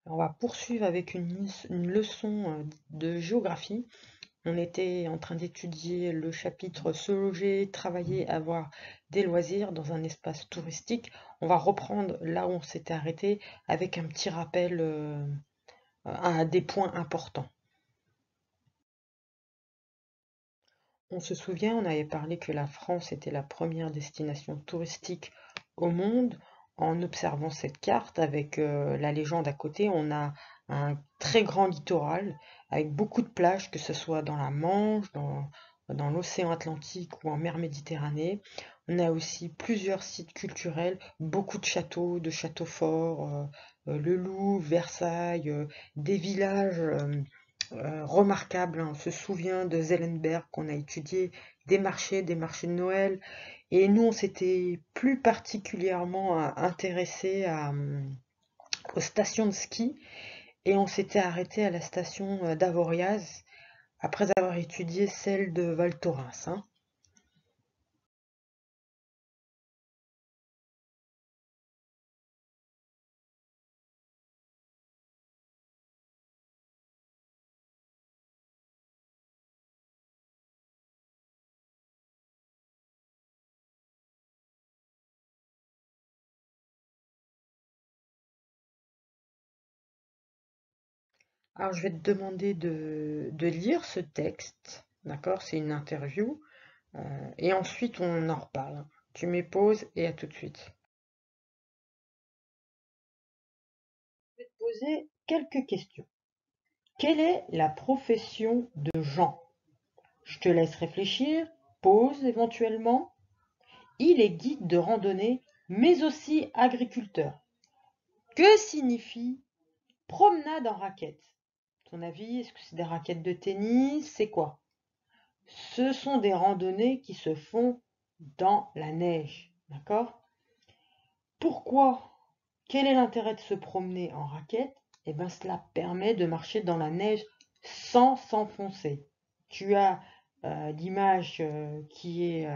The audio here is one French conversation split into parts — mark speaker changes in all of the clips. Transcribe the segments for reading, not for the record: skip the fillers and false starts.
Speaker 1: On va poursuivre avec une leçon de géographie. On était en train d'étudier le chapitre se loger, travailler, avoir des loisirs dans un espace touristique. On va reprendre là où on s'était arrêté avec un petit rappel à des points importants. On se souvient, on avait parlé que la France était la première destination touristique au monde. En observant cette carte avec la légende à côté, on a un très grand littoral avec beaucoup de plages, que ce soit dans la Manche, dans l'océan Atlantique ou en mer Méditerranée. On a aussi plusieurs sites culturels, beaucoup de châteaux forts, le Louvre, Versailles, des villages remarquable, hein. On se souvient de Zellenberg qu'on a étudié, des marchés de Noël. Et nous, on s'était plus particulièrement intéressé aux stations de ski et on s'était arrêté à la station d'Avoriaz après avoir étudié celle de Val Thorens, hein. Alors, je vais te demander de lire ce texte, d'accord? C'est une interview. Et ensuite, on en reparle. Tu mets pause et à tout de suite. Je vais te poser quelques questions. Quelle est la profession de Jean? Je te laisse réfléchir, pause éventuellement. Il est guide de randonnée, mais aussi agriculteur. Que signifie promenade en raquette? À ton avis, est-ce que c'est des raquettes de tennis? C'est quoi? Ce sont des randonnées qui se font dans la neige. D'accord? Pourquoi? Quel est l'intérêt de se promener en raquette? Eh bien, cela permet de marcher dans la neige sans s'enfoncer. Tu as l'image qui est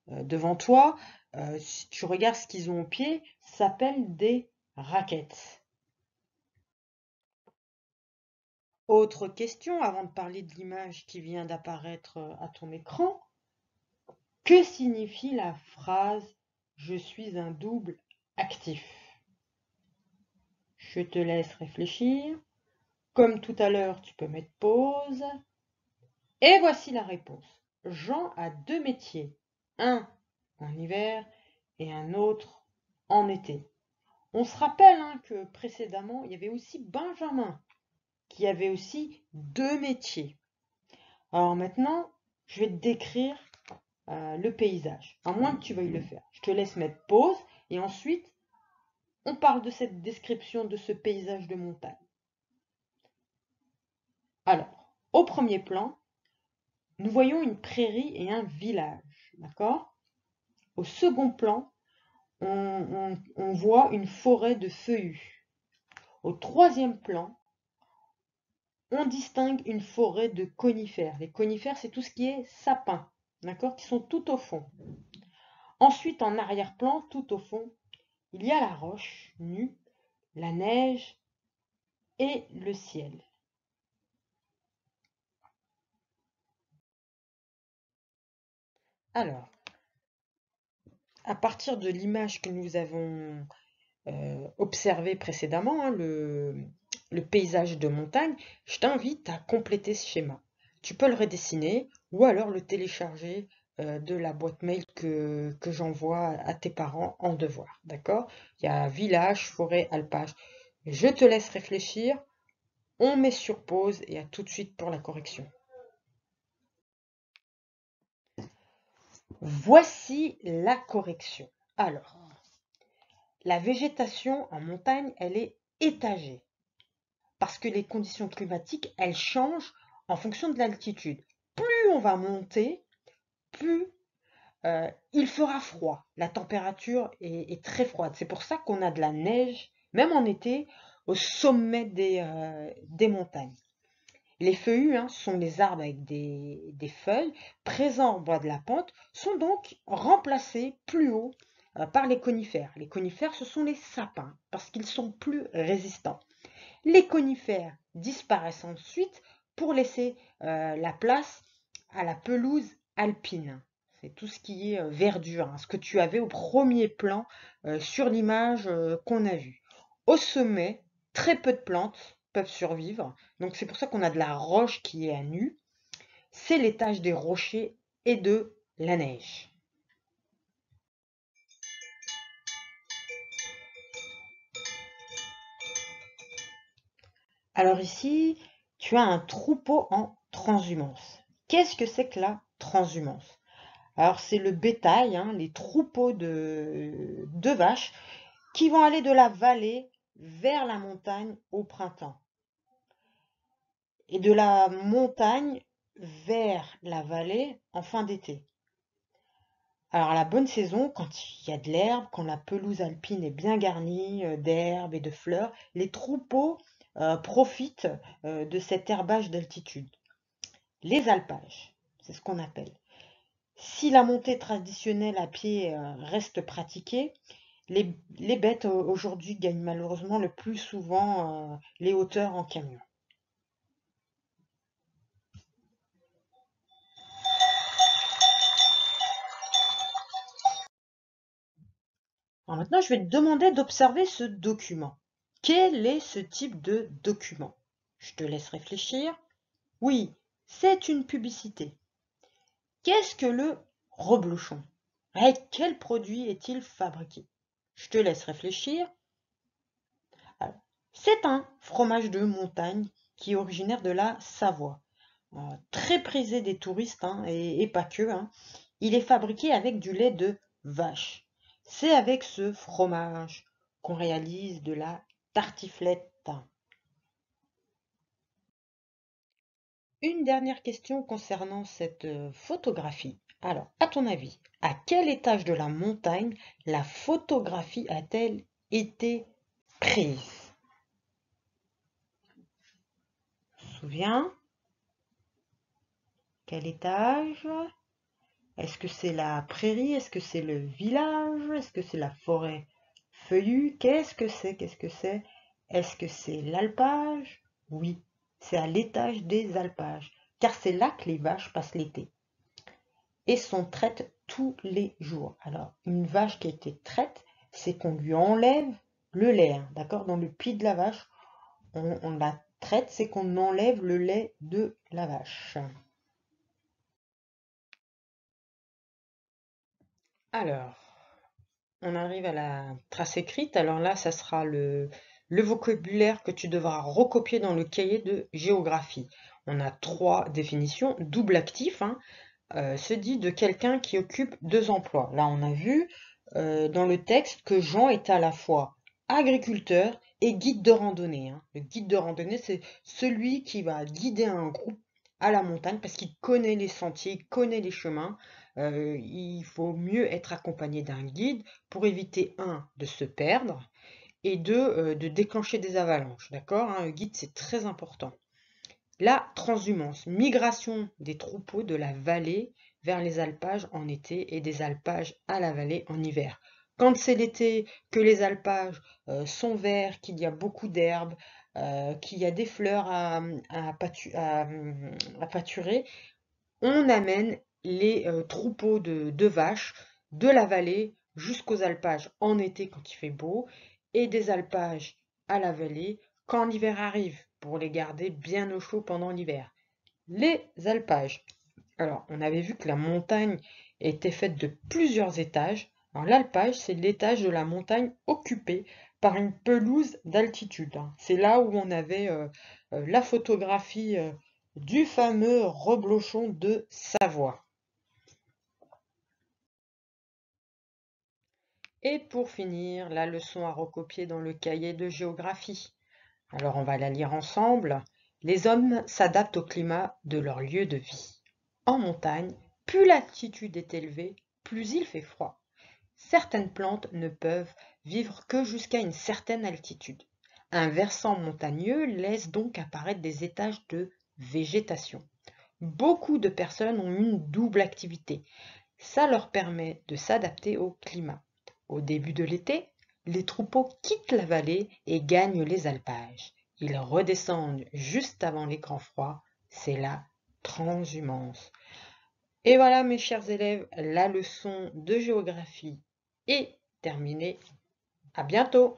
Speaker 1: devant toi. Si tu regardes ce qu'ils ont au pied, ça s'appelle des raquettes. Autre question avant de parler de l'image qui vient d'apparaître à ton écran. Que signifie la phrase «Je suis un double actif»? Je te laisse réfléchir. Comme tout à l'heure, tu peux mettre pause. Et voici la réponse. Jean a deux métiers. Un en hiver et un autre en été. On se rappelle hein, que précédemment, il y avait aussi Benjamin qui avait aussi deux métiers. Alors maintenant, je vais te décrire le paysage, à moins que tu veuilles le faire. Je te laisse mettre pause et ensuite, on parle de cette description de ce paysage de montagne. Alors, au premier plan, nous voyons une prairie et un village, d'accord? Au second plan, on voit une forêt de feuillus. Au troisième plan, on distingue une forêt de conifères. Les conifères, c'est tout ce qui est sapin, d'accord? Qui sont tout au fond. Ensuite, en arrière-plan, tout au fond, il y a la roche nue, la neige et le ciel. Alors, à partir de l'image que nous avons observé précédemment, hein, le paysage de montagne, je t'invite à compléter ce schéma. Tu peux le redessiner ou alors le télécharger de la boîte mail que j'envoie à tes parents en devoir. D'accord? Il y a village, forêt, alpage. Je te laisse réfléchir, on met sur pause et à tout de suite pour la correction. Voici la correction. Alors, la végétation en montagne, elle est étagée. Parce que les conditions climatiques, elles changent en fonction de l'altitude. Plus on va monter, plus il fera froid. La température est très froide. C'est pour ça qu'on a de la neige, même en été, au sommet des montagnes. Les feuillus, hein, sont les arbres avec des feuilles présents en bas de la pente, sont donc remplacés plus haut par les conifères. Les conifères, ce sont les sapins, parce qu'ils sont plus résistants. Les conifères disparaissent ensuite pour laisser la place à la pelouse alpine. C'est tout ce qui est verdure, hein, ce que tu avais au premier plan sur l'image qu'on a vue. Au sommet, très peu de plantes peuvent survivre, donc c'est pour ça qu'on a de la roche qui est à nu. C'est l'étage des rochers et de la neige. Alors ici, tu as un troupeau en transhumance. Qu'est-ce que c'est que la transhumance? Alors c'est le bétail, hein, les troupeaux de vaches qui vont aller de la vallée vers la montagne au printemps et de la montagne vers la vallée en fin d'été. Alors à la bonne saison, quand il y a de l'herbe, quand la pelouse alpine est bien garnie d'herbe et de fleurs, les troupeaux profitent de cet herbage d'altitude. Les alpages, c'est ce qu'on appelle. Si la montée traditionnelle à pied reste pratiquée, les bêtes aujourd'hui gagnent malheureusement le plus souvent les hauteurs en camion. Alors maintenant, je vais te demander d'observer ce document. Quel est ce type de document? Je te laisse réfléchir. Oui, c'est une publicité. Qu'est-ce que le reblochon? Avec quel produit est-il fabriqué? Je te laisse réfléchir. Alors, c'est un fromage de montagne qui est originaire de la Savoie. Très prisé des touristes hein, et pas que. Hein. Il est fabriqué avec du lait de vache. C'est avec ce fromage qu'on réalise de la tartiflette. Une dernière question concernant cette photographie. Alors, à ton avis, à quel étage de la montagne la photographie a-t-elle été prise? Tu te souviens? Quel étage? Est-ce que c'est la prairie? Est-ce que c'est le village? Est-ce que c'est la forêt feuillue? Qu'est-ce que c'est? Qu'est-ce que c'est? Est-ce que c'est l'alpage? Oui, c'est à l'étage des alpages, car c'est là que les vaches passent l'été et sont traites tous les jours. Alors, une vache qui a été traite, c'est qu'on lui enlève le lait, hein, d'accord? Dans le pied de la vache, on la traite, c'est qu'on enlève le lait de la vache. Alors, on arrive à la trace écrite. Alors là, ça sera le vocabulaire que tu devras recopier dans le cahier de géographie. On a trois définitions. Double actif, hein, se dit de quelqu'un qui occupe deux emplois. Là, on a vu dans le texte que Jean est à la fois agriculteur et guide de randonnée. Hein. Le guide de randonnée, c'est celui qui va guider un groupe à la montagne parce qu'il connaît les sentiers, il connaît les chemins. Il faut mieux être accompagné d'un guide pour éviter, un, de se perdre et deux, de déclencher des avalanches. D'accord, hein, le guide, c'est très important. La transhumance, migration des troupeaux de la vallée vers les alpages en été et des alpages à la vallée en hiver. Quand c'est l'été, que les alpages sont verts, qu'il y a beaucoup d'herbes, qu'il y a des fleurs à pâturer, on amène les troupeaux de vaches de la vallée jusqu'aux alpages en été quand il fait beau et des alpages à la vallée quand l'hiver arrive pour les garder bien au chaud pendant l'hiver. Les alpages. Alors, on avait vu que la montagne était faite de plusieurs étages. Alors, l'alpage, c'est l'étage de la montagne occupé par une pelouse d'altitude. Hein. C'est là où on avait la photographie du fameux reblochon de Savoie. Et pour finir, la leçon à recopier dans le cahier de géographie. Alors on va la lire ensemble. Les hommes s'adaptent au climat de leur lieu de vie. En montagne, plus l'altitude est élevée, plus il fait froid. Certaines plantes ne peuvent vivre que jusqu'à une certaine altitude. Un versant montagneux laisse donc apparaître des étages de végétation. Beaucoup de personnes ont une double activité. Ça leur permet de s'adapter au climat. Au début de l'été, les troupeaux quittent la vallée et gagnent les alpages. ils redescendent juste avant les grands froids, c'est la transhumance. Et voilà mes chers élèves, la leçon de géographie est terminée. À bientôt!